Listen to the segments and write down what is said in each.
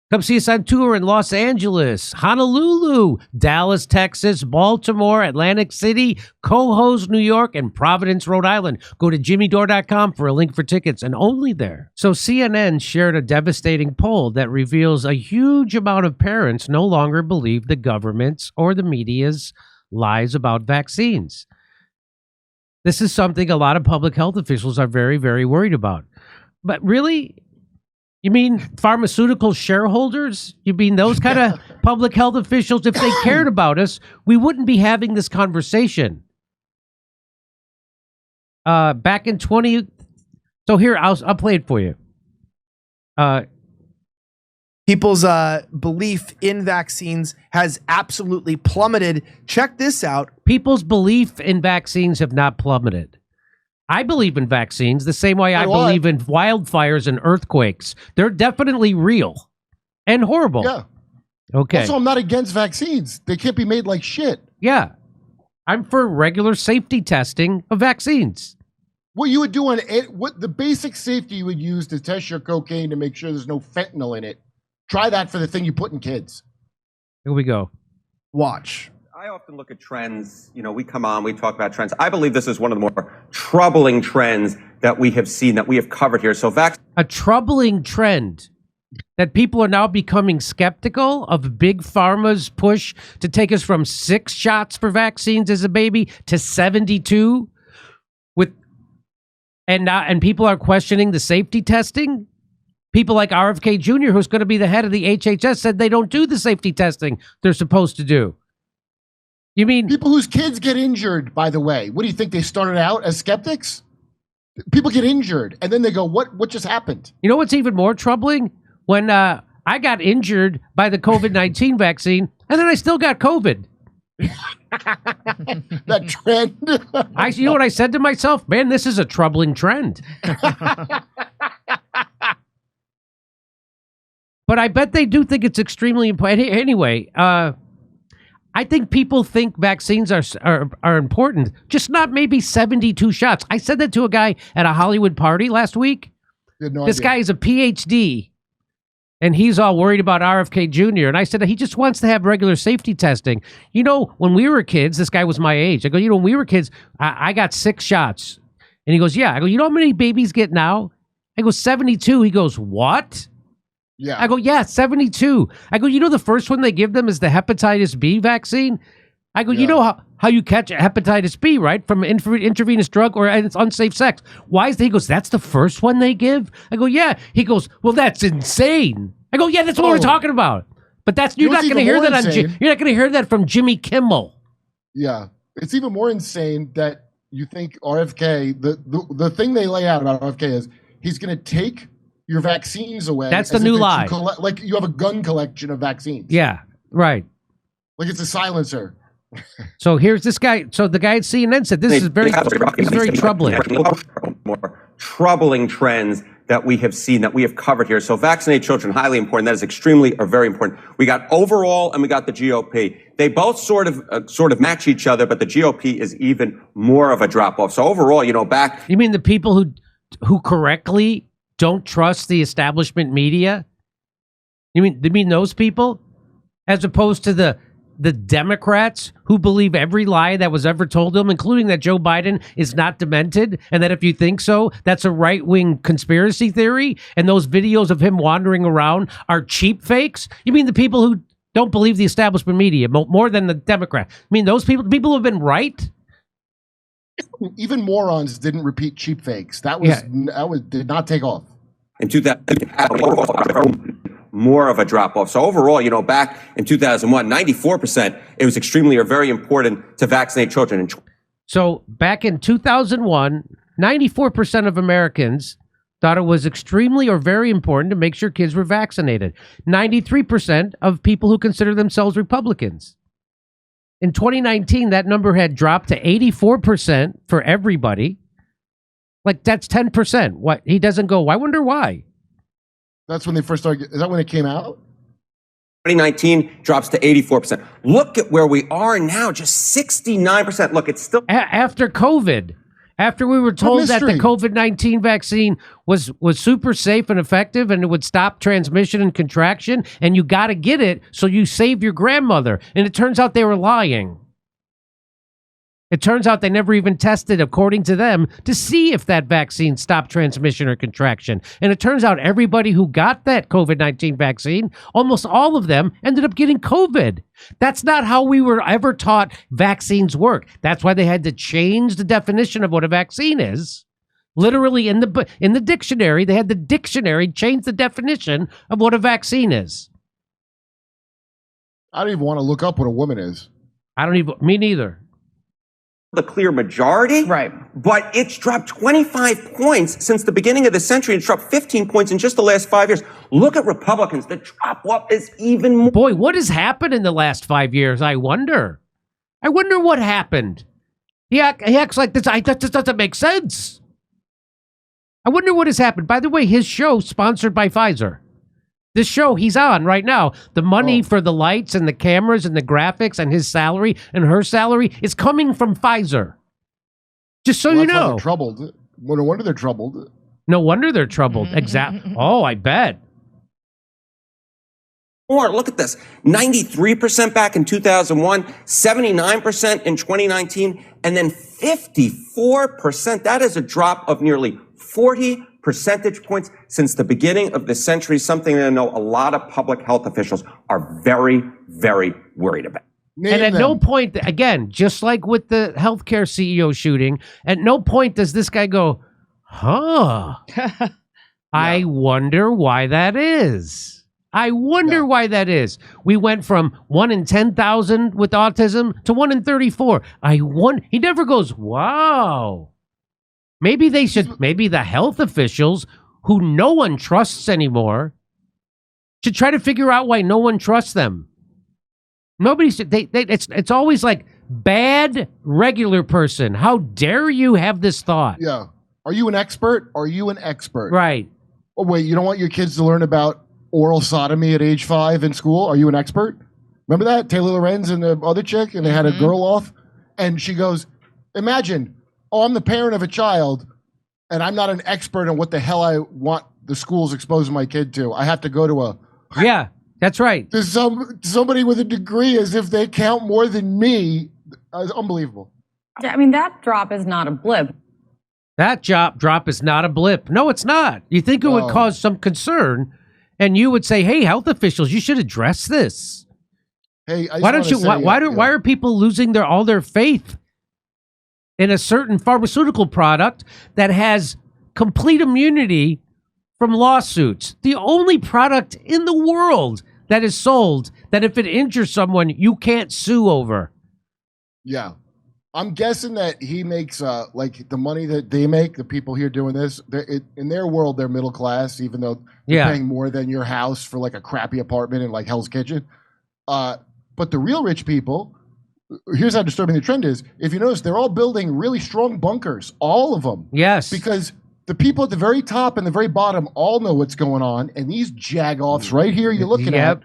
Come see us on tour in Los Angeles, Honolulu, Dallas, Texas, Baltimore, Atlantic City, Cohoes, New York, and Providence, Rhode Island. Go to jimmydore.com for a link for tickets, and only there. So CNN shared a devastating poll that reveals a huge amount of parents no longer believe the government's or the media's lies about vaccines. This is something a lot of public health officials are very, very worried about. But really? You mean pharmaceutical shareholders? You mean those kind of public health officials? If they cared about us, we wouldn't be having this conversation. Back in 20... So here, I'll play it for you. People's belief in vaccines has absolutely plummeted. Check this out. People's belief in vaccines have not plummeted. I believe in vaccines the same way I believe in wildfires and earthquakes. They're definitely real and horrible. Yeah. Okay. Also, I'm not against vaccines. They can't be made like shit. Yeah. I'm for regular safety testing of vaccines. What you would do on it, what the basic safety you would use to test your cocaine to make sure there's no fentanyl in it. Try that for the thing you put in kids. Here we go. Watch. I often look at trends. You know, we come on, we talk about trends. I believe this is one of the more troubling trends that we have seen, that we have covered here. So a troubling trend that people are now becoming skeptical of Big Pharma's push to take us from 6 shots for vaccines as a baby to 72 and people are questioning the safety testing. People like RFK Jr., who's going to be the head of the HHS, said they don't do the safety testing they're supposed to do. You mean people whose kids get injured, by the way? What do you think, they started out as skeptics? People get injured and then they go, what just happened? You know what's even more troubling? When I got injured by the COVID-19 vaccine and then I still got COVID. That trend. You know what I said to myself? Man, this is a troubling trend. But I bet they do think it's extremely important. Anyway, I think people think vaccines are important, just not maybe 72 shots. I said that to a guy at a Hollywood party last week. This guy is a PhD, and he's all worried about RFK Jr. And I said he just wants to have regular safety testing. You know, when we were kids, this guy was my age. I go, you know, when we were kids, I got 6 shots. And he goes, yeah. I go, you know how many babies get now? I go, 72. He goes, what? Yeah. I go, yeah, 72. I go, you know, the first one they give them is the hepatitis B vaccine. I go, you know how you catch hepatitis B, right? From intravenous drug or it's unsafe sex. Why is he goes, that's the first one they give? I go, yeah. He goes, well, that's insane. I go, yeah, that's what we're talking about. But that's you're not going to hear that you're not going to hear that from Jimmy Kimmel. Yeah. It's even more insane that you think RFK, the thing they lay out about RFK is he's going to take your vaccines away. That's the new lie. Like you have a gun collection of vaccines. Yeah, right. Like it's a silencer. So here's this guy. So the guy at CNN said this is very troubling. More troubling trends that we have seen, that we have covered here. So vaccinate children, highly important. That is extremely or very important. We got overall and we got the GOP. They both sort of match each other, but the GOP is even more of a drop off. So overall, you know, back. You mean the people who correctly don't trust the establishment media? You mean those people, as opposed to the Democrats who believe every lie that was ever told them, including that Joe Biden is not demented, and that if you think so, that's a right-wing conspiracy theory, and those videos of him wandering around are cheap fakes? You mean the people who don't believe the establishment media more than the Democrats? I mean those people who have been right? Even morons didn't repeat cheap fakes. That did not take off. In 2000, more of a drop off. So overall, you know, back in 2001, 94%, it was extremely or very important to vaccinate children. So back in 2001, 94% of Americans thought it was extremely or very important to make sure kids were vaccinated. 93% of people who consider themselves Republicans. In 2019, that number had dropped to 84% for everybody. Like, that's 10%. What he doesn't go, I wonder why. That's when they first started. Is that when it came out? 2019 drops to 84%. Look at where we are now, just 69%. Look, it's still after COVID. After we were told that the mystery. COVID-19 vaccine was super safe and effective and it would stop transmission and contraction, and you got to get it so you save your grandmother. And it turns out they were lying. It turns out they never even tested, according to them, to see if that vaccine stopped transmission or contraction. And it turns out everybody who got that COVID-19 vaccine, almost all of them ended up getting COVID. That's not how we were ever taught vaccines work. That's why they had to change the definition of what a vaccine is. Literally in the dictionary, they had the dictionary change the definition of what a vaccine is. I don't even want to look up what a woman is. Me neither. The clear majority. Right. But it's dropped 25 points since the beginning of the century. It's dropped 15 points in just the last 5 years. Look at Republicans. The drop off is even more. Boy, what has happened in the last 5 years? I wonder what happened. He acts like this. That just doesn't make sense. I wonder what has happened. By the way, his show sponsored by Pfizer. This show he's on right now, the money for the lights and the cameras and the graphics and his salary and her salary is coming from Pfizer. Just so you That's why know. they're troubled. No wonder they're troubled. No wonder they're troubled. Exactly. Oh, I bet. More. Look at this. 93% back in 2001, 79% in 2019, and then 54%. That is a drop of nearly 40 percentage points since the beginning of the century, something that I know a lot of public health officials are very, very worried about. And at no point, again, just like with the healthcare CEO shooting, at no point does this guy go, I wonder why that is. I wonder why that is. We went from 1 in 10,000 with autism to 1 in 34. He never goes, wow. Maybe the health officials who no one trusts anymore should try to figure out why no one trusts them. Nobody should, it's always like bad regular person. How dare you have this thought? Yeah. Are you an expert? Are you an expert? Right. Oh, wait, you don't want your kids to learn about oral sodomy at age 5 in school? Are you an expert? Remember that? Taylor Lorenz and the other chick, and they had a girl off, and she goes, imagine, I'm the parent of a child, and I'm not an expert on what the hell I want the schools exposing my kid to. I have to go to Yeah, that's right. to somebody with a degree as if they count more than me. It's unbelievable. Yeah, I mean, that drop is not a blip. That drop is not a blip. No, it's not. You think it would cause some concern, and you would say, hey, health officials, you should address this. Hey, why are people losing all their faith in a certain pharmaceutical product that has complete immunity from lawsuits? The only product in the world that is sold that if it injures someone, you can't sue over. Yeah. I'm guessing that he makes, like, the money that they make, the people here doing this, in their world, they're middle class, even though they're paying more than your house for, like, a crappy apartment in, like, Hell's Kitchen. But the real rich people, here's how disturbing the trend is. If you notice, they're all building really strong bunkers, all of them. Yes. Because the people at the very top and the very bottom all know what's going on. And these jag-offs right here you're looking at,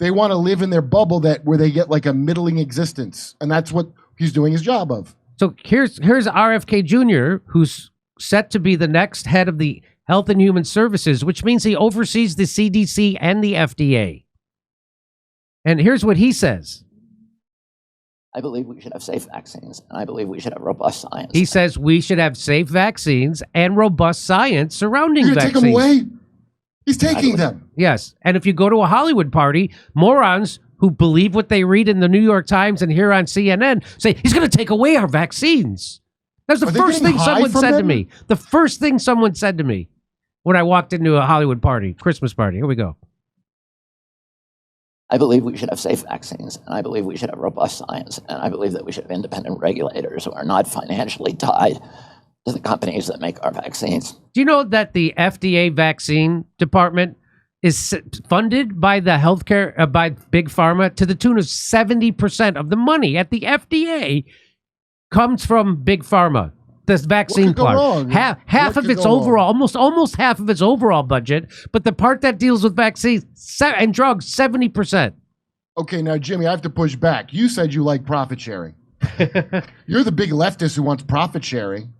they want to live in their bubble where they get like a middling existence. And that's what he's doing his job of. So here's RFK Jr., who's set to be the next head of the Health and Human Services, which means he oversees the CDC and the FDA. And here's what he says. I believe we should have safe vaccines, and I believe we should have robust science. He says we should have safe vaccines and robust science surrounding You're vaccines. Take them away? He's taking them. Yes. And if you go to a Hollywood party, morons who believe what they read in the New York Times and hear on CNN say, he's going to take away our vaccines. That's the first thing someone said to me. The first thing someone said to me when I walked into a Hollywood party, Christmas party. Here we go. I believe we should have safe vaccines, and I believe we should have robust science, and I believe that we should have independent regulators who are not financially tied to the companies that make our vaccines. Do you know that the FDA vaccine department is funded by the healthcare, by Big Pharma to the tune of 70% of the money at the FDA comes from Big Pharma? This vaccine part, half of its overall, almost half of its overall budget, but the part that deals with vaccines and drugs, 70%. Okay, now Jimmy, I have to push back. You said you like profit sharing. You're the big leftist who wants profit sharing.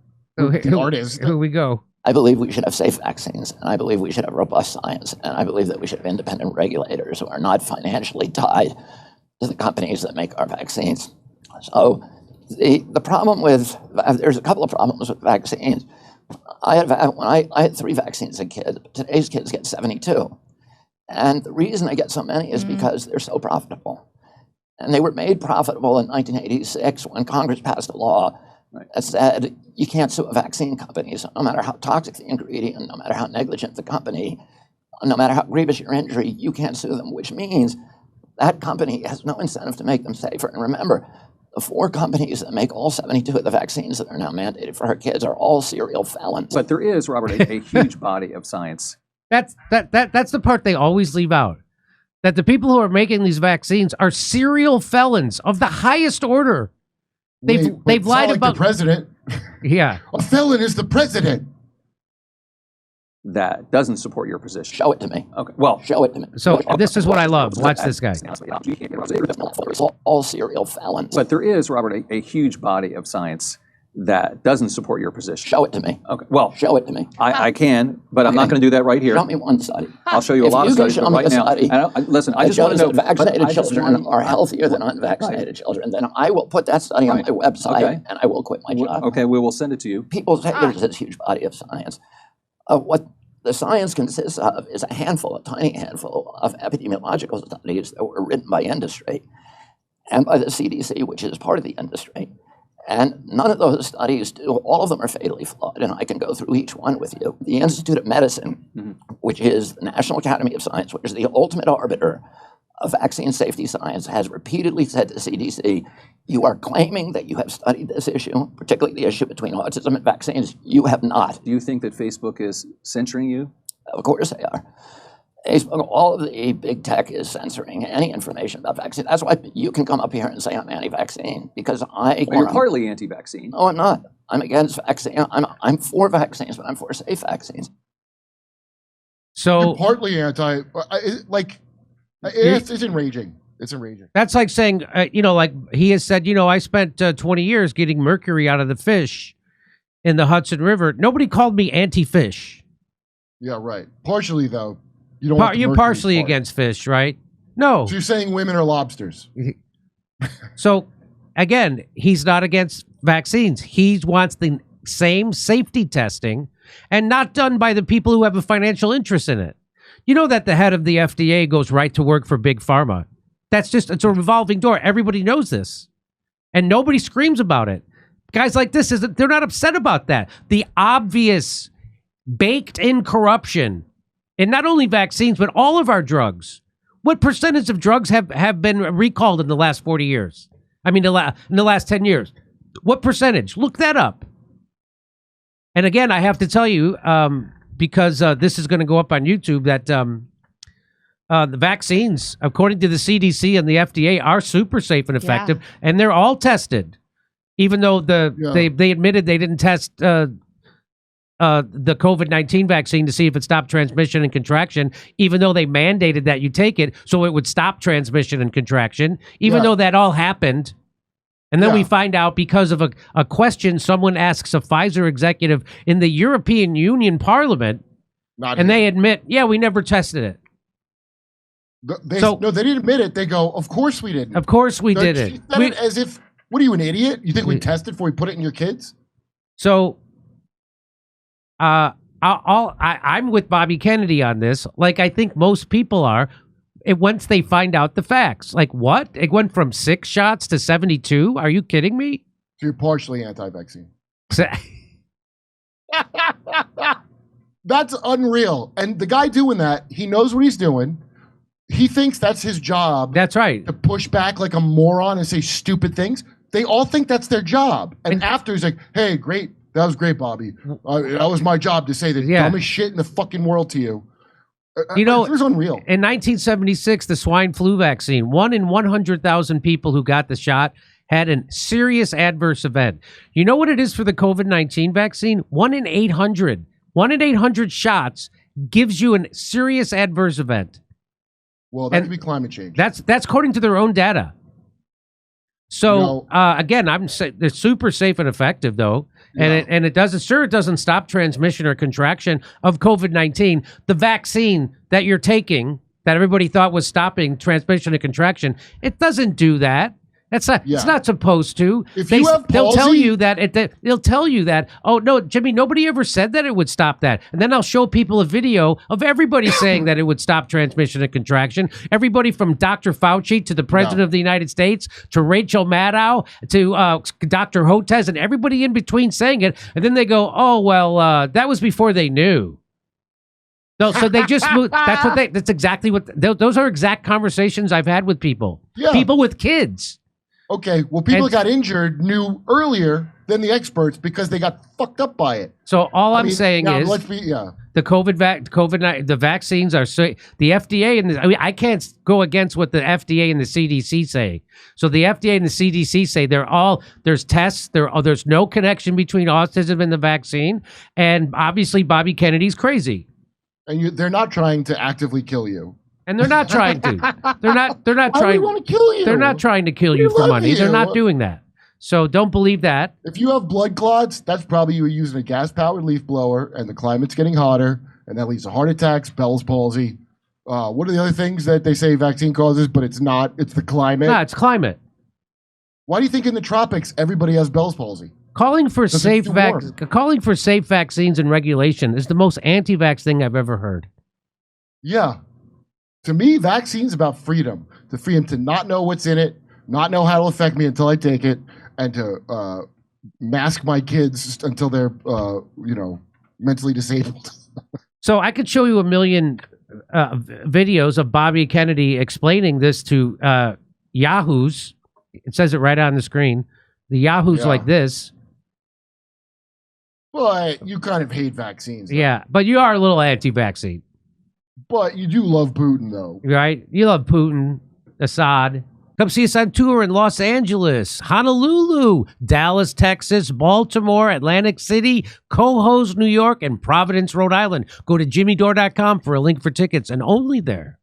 the artist. Here we go. I believe we should have safe vaccines, and I believe we should have robust science, and I believe that we should have independent regulators who are not financially tied to the companies that make our vaccines. So the problem with, there's a couple of problems with vaccines. I had 3 vaccines as a kid, but today's kids get 72. And the reason they get so many is because they're so profitable. And they were made profitable in 1986 when Congress passed a law that said you can't sue a vaccine company. So no matter how toxic the ingredient, no matter how negligent the company, no matter how grievous your injury, you can't sue them, which means that company has no incentive to make them safer. And remember, the 4 companies that make all 72 of the vaccines that are now mandated for our kids are all serial felons. But there is, Robert, a huge body of science. That's the part they always leave out. That the people who are making these vaccines are serial felons of the highest order. They've lied about the president. Yeah. A felon is the president. That doesn't support your position. Show it to me. Okay. Well, show it to me. So this is what I love. Watch this guy. All serial felons. But there is, Robert, a huge body of science that doesn't support your position. Show it to me. Okay. Well, show it to me. I can, but I'm not going to do that right here. Show me one study. I'll show you a lot of studies right now. Listen, I just want to know that vaccinated children are healthier than unvaccinated children. Then I will put that study on my website and I will quit my job. Okay, we will send it to you. People say there's this huge body of science. What the science consists of is a tiny handful of epidemiological studies that were written by industry and by the CDC, which is part of the industry. And none of those studies all of them are fatally flawed, and I can go through each one with you. The Institute of Medicine, which is the National Academy of Science, which is the ultimate arbiter of vaccine safety science, has repeatedly said to the CDC, you are claiming that you have studied this issue, particularly the issue between autism and vaccines. You have not. Do you think that Facebook is censoring you? Of course they are. Facebook, all of the big tech is censoring any information about vaccine. That's why you can come up here and say I'm anti-vaccine because you're partly anti-vaccine. No, I'm not. I'm against vaccine. I'm for vaccines, but I'm for safe vaccines. So you're partly anti. It's enraging. It's enraging. That's like saying, like he has said, I spent 20 years getting mercury out of the fish in the Hudson River. Nobody called me anti-fish. Yeah, right. Partially though. You're partially against fish, right? No. So you're saying women are lobsters. So, again, he's not against vaccines. He wants the same safety testing and not done by the people who have a financial interest in it. You know that the head of the FDA goes right to work for Big Pharma. It's a revolving door. Everybody knows this. And nobody screams about it. Guys like this, they're not upset about that. The obvious baked-in corruption in not only vaccines, but all of our drugs. What percentage of drugs have been recalled in the last 40 years? I mean, in the last 10 years. What percentage? Look that up. And again, I have to tell you, because this is going to go up on YouTube, that the vaccines, according to the CDC and the FDA, are super safe and effective, and they're all tested. Even though they admitted they didn't test the COVID-19 vaccine to see if it stopped transmission and contraction, even though they mandated that you take it so it would stop transmission and contraction, even though that all happened. And then we find out because of a question someone asks a Pfizer executive in the European Union Parliament, they admit, we never tested it. They didn't admit it. They go, of course we didn't. Of course we did it. As if, what are you, an idiot? You think we tested before we put it in your kids? So... I'm with Bobby Kennedy on this. Like I think most people are. Once they find out the facts, like what? It went from 6 shots to 72. Are you kidding me? So you're partially anti-vaccine. That's unreal. And the guy doing that, he knows what he's doing. He thinks that's his job. That's right. To push back like a moron and say stupid things. They all think that's their job. And after he's like, hey, great. That was great, Bobby. That was my job to say the dumbest shit in the fucking world to you. It was unreal. In 1976, the swine flu vaccine, 1 in 100,000 people who got the shot had a serious adverse event. You know what it is for the COVID-19 vaccine? 1 in 800. 1 in 800 shots gives you a serious adverse event. Well, that could be climate change. That's according to their own data. So, again, they're super safe and effective, though. And it doesn't, sure, it doesn't stop transmission or contraction of COVID-19. The vaccine that you're taking, that everybody thought was stopping transmission and contraction, it doesn't do that. That's not. It's not supposed to. If you have palsy, they'll tell you that. They'll tell you that. Oh no, Jimmy! Nobody ever said that it would stop that. And then I'll show people a video of everybody saying that it would stop transmission and contraction. Everybody from Dr. Fauci to the President of the United States to Rachel Maddow to Dr. Hotez and everybody in between saying it. And then they go, "Oh well, that was before they knew." No, so they just moved. That's exactly what. Those are exact conversations I've had with people. Yeah. People with kids. Okay, well, people that got injured knew earlier than the experts because they got fucked up by it. So all I'm saying is, the vaccines are the FDA and I can't go against what the FDA and the CDC say. So the FDA and the CDC say there's tests, there's no connection between autism and the vaccine, and obviously Bobby Kennedy's crazy. And they're not trying to actively kill you. And they're not trying to. They're not Why trying. Do want to kill you? They're not trying to kill you for money. They're not doing that. So don't believe that. If you have blood clots, that's probably you were using a gas-powered leaf blower, and the climate's getting hotter, and that leads to heart attacks, Bell's palsy. What are the other things that they say vaccine causes, but it's not? It's the climate. No, it's climate. Why do you think in the tropics everybody has Bell's palsy? Calling for safe vaccines and regulation is the most anti-vax thing I've ever heard. Yeah. To me, vaccines about freedom. The freedom to not know what's in it, not know how it'll affect me until I take it, and to mask my kids until they're, mentally disabled. So I could show you a million videos of Bobby Kennedy explaining this to yahoos. It says it right on the screen. The yahoos like this. Well, you kind of hate vaccines. Though. Yeah, but you are a little anti-vaccine. But you do love Putin, though. Right? You love Putin, Assad. Come see us on tour in Los Angeles, Honolulu, Dallas, Texas, Baltimore, Atlantic City, Cohoes, New York, and Providence, Rhode Island. Go to jimmydore.com for a link for tickets, and only there.